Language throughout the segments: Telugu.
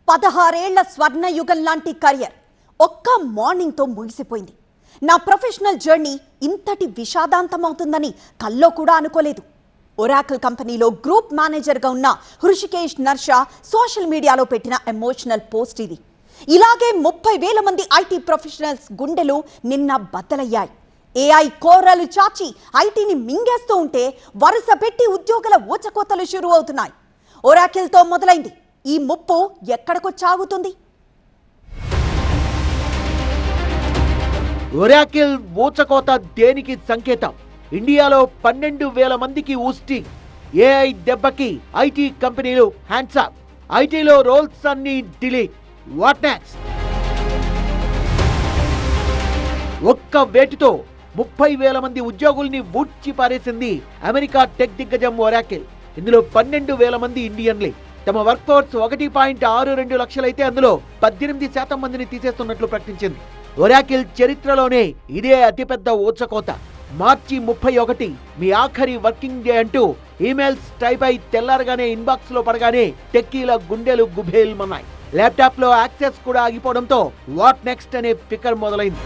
16 ఏళ్ల స్వర్ణ యుగం లాంటి కెరియర్ ఒక్క మార్నింగ్ తో ముగిసిపోయింది. నా ప్రొఫెషనల్ జర్నీ ఇంతటి విషాదాంతమవుతుందని కల్లో కూడా అనుకోలేదు. ఒరాకిల్ కంపెనీలో గ్రూప్ మేనేజర్గా ఉన్న హృషికేష్ నర్షా సోషల్ మీడియాలో పెట్టిన ఎమోషనల్ పోస్ట్ ఇది. ఇలాగే 30,000 మంది ఐటీ ప్రొఫెషనల్స్ గుండెలు నిన్న బద్దలయ్యాయి. ఏఐ కోరలు చాచి ఐటీని మింగేస్తూ ఉంటే వరుస పెట్టి ఉద్యోగుల ఊచకోతలు షురు అవుతున్నాయి. ఒరాకిల్తో మొదలైంది ఈ ముప్పు ఎక్కడికొచ్చాగుతుంది? ఒరాకిల్ ఊచకోత దేనికి సంకేతం? ఇండియాలో 12,000 మందికి ఊస్టి. ఏఐ దెబ్బకి ఐటీ కంపెనీలు హ్యాండ్స్ అప్. ఐటీలో రోల్స్ అన్ని డిలీట్. What next? ఒక్క వేటుతో 30,000 మంది ఉద్యోగుల్ని ఊడ్చి పారేసింది అమెరికా టెక్ దిగ్గజం ఒరాకిల్. ఇందులో 12,000 మంది ఇండియన్లే. తమ వర్క్ ఫోర్స్ 1.62 లక్షలైతే అందులో 18% మందిని తీసేస్తున్నట్లు ప్రకటించింది. ఒరాకిల్ చరిత్రలోనే ఇదే అతిపెద్ద ఊచకోత. మార్చి 31 మీ ఆఖరి వర్కింగ్ డే అంటూ ఈమెయిల్స్ టైప్ అయి తెల్లారగానే ఇన్బాక్స్ లో పడగానే టెక్కీల గుండెలు గుబేల్మన్నాయి. ల్యాప్టాప్ లో యాక్సెస్ కూడా ఆగిపోవడంతో వాట్ నెక్స్ట్ అనే ఫికర్ మొదలైంది.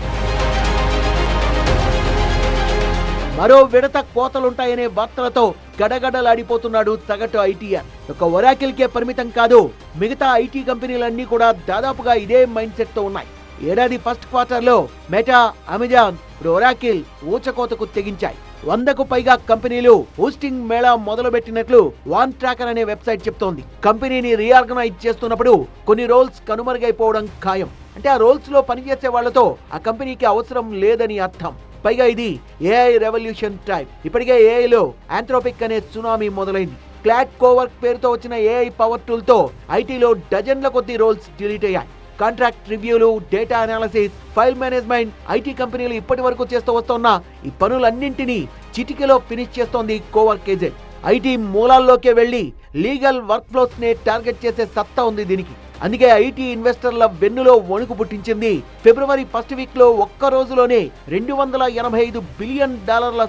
మరో విడత కోతలుంటాయనే వార్తలతో గడగడలాడిపోతున్నాడు సగటు ఐటీఆర్. ఒక ఒరాకిల్ కే పరిమితం కాదు, మిగతా ఐటీ కంపెనీలన్నీ కూడా దాదాపుగా ఇదే మైండ్ సెట్ తో ఉన్నాయి. ఏడాది ఫస్ట్ క్వార్టర్ లో మెటా, అమెజాన్, ఒరాకిల్ ఊచకోతకు తెగించాయి. 100కు పైగా కంపెనీలు హోస్టింగ్ మేళా మొదలు పెట్టినట్లు వాన్ ట్రాకర్ అనే వెబ్సైట్ చెప్తోంది. కంపెనీని రీఆర్గనైజ్ చేస్తున్నప్పుడు కొన్ని రోల్స్ కనుమరుగైపోవడం ఖాయం. అంటే ఆ రోల్స్ లో పనిచేసే వాళ్లతో ఆ కంపెనీకి అవసరం లేదని అర్థం. పైగా ఇది ఏఐ రెవల్యూషన్ టైప్. ఇప్పటికే ఏఐలో ఆంథ్రోపిక్ అనే సునామీ మొదలైంది. క్లాడ్ కోవర్క్ పేరుతో వచ్చిన ఏఐ పవర్ టూల్ తో ఐటీలో డజన్ల కొద్ది రోల్స్ డిలీట్ అయ్యాయి. కాంట్రాక్ట్ రివ్యూలు, data analysis, file management IT కంపెనీలు ఇప్పటి వరకు చేస్తూ వస్తున్న ఈ పనులన్నింటినీ చిటికెలో ఫినిష్ చేస్తోంది కోవర్క్ ఏజెంట్. ఐటీ మూలాల్లోకే వెళ్లి లీగల్ వర్క్ ఫ్లోస్ నే టార్గెట్ చేసే సత్తా ఉంది దీనికి. అందుకే ఐటీ ఇన్వెస్టర్ల వెన్నులో వణుకు పుట్టించింది ఫిబ్రవరి ఫస్ట్ వీక్ లో ఒక్క రోజులోనే $285 బిలియన్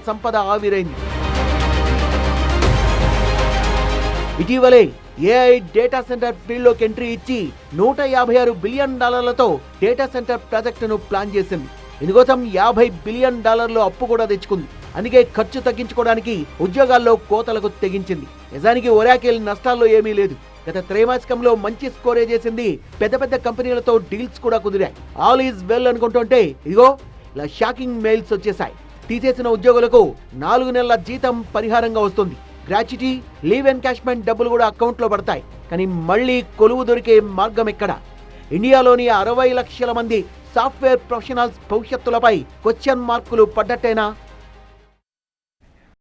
సంపద ఆవిరైంది. ఇటీవలే ఏఐ డేటా సెంటర్ ఫీల్డ్ లోకి ఎంట్రీ ఇచ్చి $156 బిలియన్ డేటా సెంటర్ ప్రాజెక్టును ప్లాన్ చేసింది. ఇందుకోసం $50 బిలియన్ అప్పు కూడా తెచ్చుకుంది. అందుకే ఖర్చు తగ్గించుకోవడానికి ఉద్యోగాల్లో కోతలకు తెగించింది. నిజానికి ఒరాకిల్ నష్టాల్లో ఏమీ లేదు. గత త్రైమాసికంలో మంచి స్కోరే చేసింది. పెద్ద పెద్ద కంపెనీలతో డీల్స్ కూడా కుదిరాయి. ఆల్ ఈజ్ వెల్ అనుకుంటుంటే ఇదిగో ఇలా షాకింగ్ మెయిల్స్ వచ్చేసాయి. తీసేసిన ఉద్యోగులకు 4 నెలల జీతం పరిహారంగా వస్తుంది. గ్రాట్యుటీ, లీవ్ ఎన్కాష్మెంట్ డబ్బులు కూడా అకౌంట్లో పడతాయి. కానీ మళ్లీ కొలువు దొరికే మార్గం ఎక్కడ? ఇండియాలోని 60 లక్షల మంది సాఫ్ట్వేర్ ప్రొఫెషనల్స్ భవిష్యత్తులపై క్వశ్చన్ మార్కులు పడ్డట్టేనా?